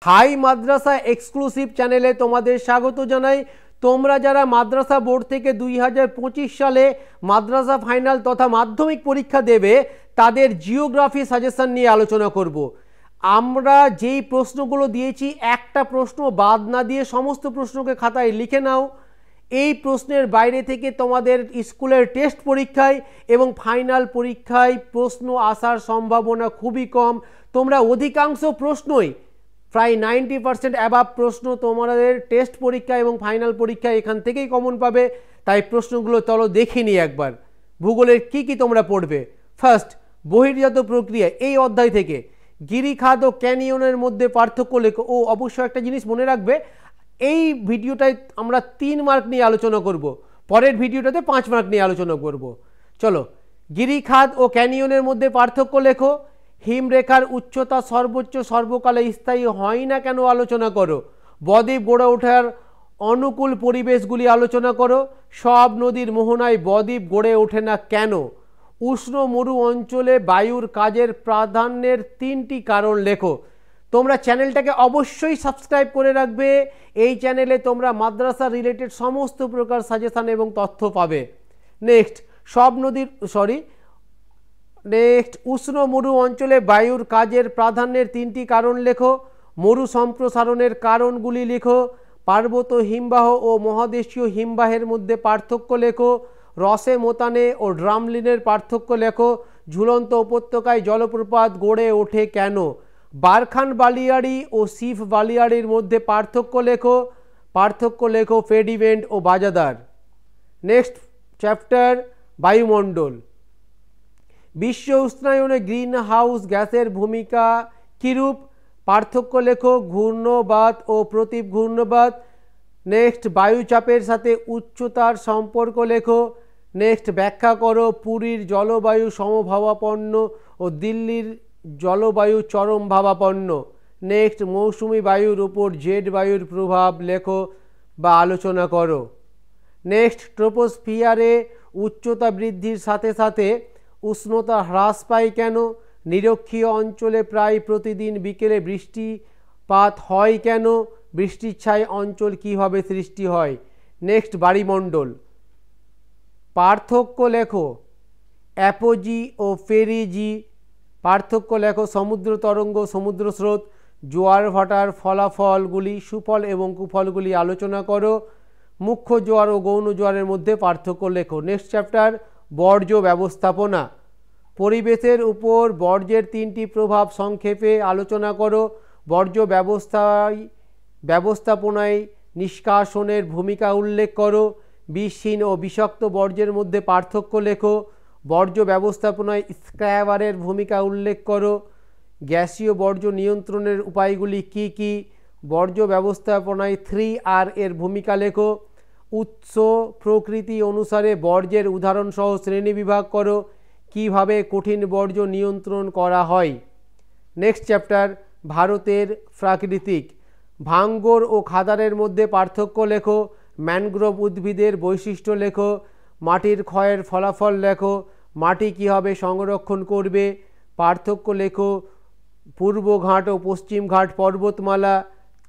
High মাদ্রাসা exclusive চ্যানেলে তোমাদের স্বাগত জানাই। তোমরা যারা মাদ্রাসা বোর্ড থেকে 2025 সালে মাদ্রাসা ফাইনাল তথা মাধ্যমিক পরীক্ষা দেবে তাদের জিওগ্রাফি সাজেশন নিয়ে আলোচনা করব। আমরা যেই প্রশ্নগুলো দিয়েছি একটা প্রশ্ন বাদ না দিয়ে সমস্ত প্রশ্নকে খাতায় লিখে নাও। এই প্রশ্নের বাইরে থেকে তোমাদের স্কুলের টেস্ট পরীক্ষায় এবং ফাইনাল পরীক্ষায় প্রশ্ন আসার সম্ভাবনা খুবই কম। তোমরা অধিকাংশ প্রশ্নই প্রায় 90% অ্যাবাভ প্রশ্ন তোমাদের টেস্ট পরীক্ষা এবং ফাইনাল পরীক্ষা এখান থেকেই কমন পাবে। তাই প্রশ্নগুলো চলো দেখে নিই একবার। ভূগোলের কি কি তোমরা পড়বে। ফার্স্ট, বহির্জাত প্রক্রিয়া। এই অধ্যায় থেকে গিরিখাত ও ক্যানিয়নের মধ্যে পার্থক্য লেখো। ও অবশ্যই একটা জিনিস মনে রাখবে, এই ভিডিওটায় আমরা 3 মার্ক নিয়ে আলোচনা করব, পরের ভিডিওটাতে 5 মার্ক নিয়ে আলোচনা করব। চলো, গিরিখাত ও ক্যানিয়নের মধ্যে পার্থক্য লেখো। হিমরেখার উচ্চতা সর্বোচ্চ সর্বকালে স্থায়ী হয় না কেন আলোচনা করো। বদ্বীপ গড়ে ওঠার অনুকূল পরিবেশগুলি আলোচনা করো। সব নদীর মোহনায় বদ্বীপ গড়ে ওঠে না কেন। উষ্ণ মরু অঞ্চলে বায়ুর কাজের প্রাধান্যের 3টি কারণ লেখো। তোমরা চ্যানেলটাকে অবশ্যই সাবস্ক্রাইব করে রাখবে। এই চ্যানেলে তোমরা মাদ্রাসা রিলেটেড সমস্ত প্রকার সাজেশন এবং তথ্য পাবে। নেক্সট, উষ্ণ মরু অঞ্চলে বায়ুর কাজের প্রাধান্যের 3টি কারণ লেখো। মরু সম্প্রসারণের কারণগুলি লেখো। পার্বত্য হিমবাহ ও মহাদেশীয় হিমবাহের মধ্যে পার্থক্য লেখো। রসে মোতানে ও ড্রামলিনের পার্থক্য লেখো। ঝুলন্ত উপত্যকায় জলপ্রপাত গড়ে ওঠে কেন। বারখান বালিয়াড়ি ও সিফ বালিয়াড়ির মধ্যে পার্থক্য লেখো ফেডিভেন্ট ও বাজাদার। নেক্সট চ্যাপ্টার, বায়ুমণ্ডল। বিশ্ব উষ্ণায়নে গ্রিন হাউস গ্যাসের ভূমিকা কিরূপ। পার্থক্য লেখো ঘূর্ণবাত ও প্রতীপ ঘূর্ণবাত। নেক্সট, বায়ুচাপের সাথে উচ্চতার সম্পর্ক লেখো। নেক্সট, ব্যাখ্যা করো পুরীর জলবায়ু সমভাবাপন্ন ও দিল্লির জলবায়ু চরম ভাবাপন্ন। নেক্সট, মৌসুমি বায়ুর উপর জেড বায়ুর প্রভাব লেখো বা আলোচনা করো। নেক্সট, ট্রপোস্ফিয়ারে উচ্চতা বৃদ্ধির সাথে সাথে উষ্ণতা হ্রাস পায় কেন। নিরক্ষীয় অঞ্চলে প্রায় প্রতিদিন বিকেলে বৃষ্টিপাত হয় কেন। বৃষ্টিচ্ছায় অঞ্চল কীভাবে সৃষ্টি হয়। নেক্সট, বায়ুমণ্ডল। পার্থক্য লেখো অ্যাপোজি ও পেরিজি। পার্থক্য লেখো সমুদ্র তরঙ্গ, সমুদ্র স্রোত, জোয়ার ভাটার ফলাফলগুলি, সুফল এবং কুফলগুলি আলোচনা করো। মুখ্য জোয়ার ও গৌণ জোয়ারের মধ্যে পার্থক্য লেখো। নেক্সট চ্যাপ্টার, বর্জ্য ব্যবস্থাপনা। পরিবেশের উপর বর্জ্যের 3টি প্রভাব সংক্ষেপে আলোচনা করো। বর্জ্য ব্যবস্থাপনায় নিষ্কাশনের ভূমিকা উল্লেখ করো। বিষহীন ও বিষাক্ত বর্জ্যের মধ্যে পার্থক্য লেখো। বর্জ্য ব্যবস্থাপনায় স্ক্র্যাবারের ভূমিকা উল্লেখ করো। গ্যাসীয় বর্জ্য নিয়ন্ত্রণের উপায়গুলি কি কি। বর্জ্য ব্যবস্থাপনায় 3R এর ভূমিকা লেখো। উৎস প্রকৃতি অনুসারে বর্জ্যের উদাহরণসহ শ্রেণীবিভাগ করো। কিভাবে কঠিন বর্জ্য নিয়ন্ত্রণ করা হয়। নেক্সট চ্যাপ্টার, ভারতের প্রাকৃতিক। ভাঙ্গর ও খাদারের মধ্যে পার্থক্য লেখো। ম্যানগ্রোভ উদ্ভিদের বৈশিষ্ট্য লেখো। মাটির ক্ষয়ের ফলাফল লেখো। মাটি কীভাবে সংরক্ষণ করবে। পার্থক্য লেখো পূর্ব ঘাট ও পশ্চিম ঘাট পর্বতমালা।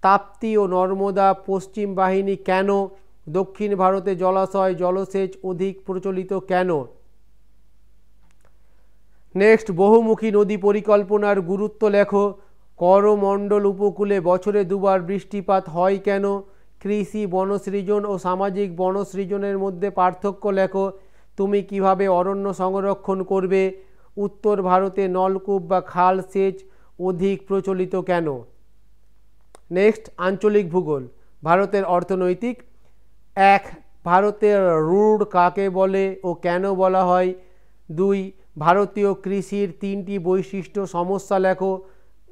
তাপ্তি ও নর্মদা পশ্চিম বাহিনী কেন। দক্ষিণ ভারতে জলাশয় জলসেচ অধিক প্রচলিত কেন। নেক্সট, বহুমুখী নদী পরিকল্পনার গুরুত্ব লেখো। করমণ্ডল উপকূলে বছরে 2 বার বৃষ্টিপাত হয় কেন। কৃষি বনসৃজন ও সামাজিক বনসৃজনের মধ্যে পার্থক্য লেখো। তুমি কিভাবে অরণ্য সংরক্ষণ করবে। উত্তর ভারতে নলকূপ বা খাল সেচ অধিক প্রচলিত কেন। নেক্সট, আঞ্চলিক ভূগোল। ভারতের অর্থনৈতিক। 1. ভারতের রুড় কাকে বলে ও কেন বলা হয়। 2. ভারতীয় কৃষির 3টি বৈশিষ্ট্য সমস্যা লেখো।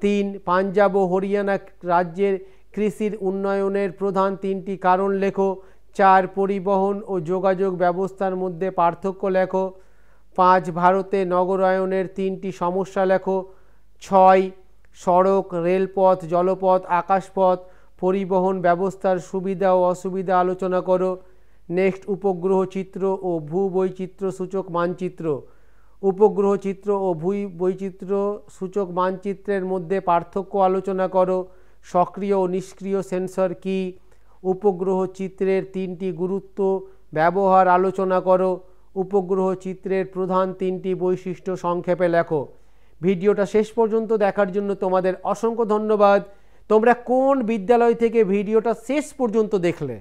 3. পাঞ্জাব ও হরিয়ানা রাজ্যের কৃষির উন্নয়নের প্রধান 3টি কারণ লেখো। 4. পরিবহন ও যোগাযোগ ব্যবস্থার মধ্যে পার্থক্য লেখো। 5. ভারতে নগরায়নের 3টি সমস্যা লেখো। 6. সড়ক, রেলপথ, জলপথ, আকাশপথ পরিবহন ব্যবস্থার সুবিধা ও অসুবিধা আলোচনা করো। নেক্সট, উপগ্রহ চিত্র ও ভূবৈচিত্র্য সূচক মানচিত্র। উপগ্রহ চিত্র ও ভূবৈচিত্র্য সূচক মানচিত্রের মধ্যে পার্থক্য আলোচনা করো। সক্রিয় ও নিষ্ক্রিয় সেন্সর কি, উপগ্রহ চিত্রের 3টি গুরুত্ব ব্যবহার আলোচনা করো, উপগ্রহ চিত্রের প্রধান 3টি বৈশিষ্ট্য সংক্ষেপে লেখো। ভিডিওটা শেষ পর্যন্ত দেখার জন্য তোমাদের অসংখ্য ধন্যবাদ। তোমরা কোন বিদ্যালয় থেকে ভিডিওটা শেষ পর্যন্ত দেখলে?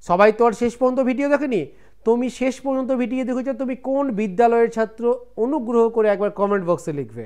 সবাই তো আর শেষ পর্যন্ত ভিডিও দেখেনি। তুমি শেষ পর্যন্ত ভিডিও দেখেছো, তুমি কোন বিদ্যালয়ের ছাত্র অনুগ্রহ করে একবার কমেন্ট বক্সে লিখবে।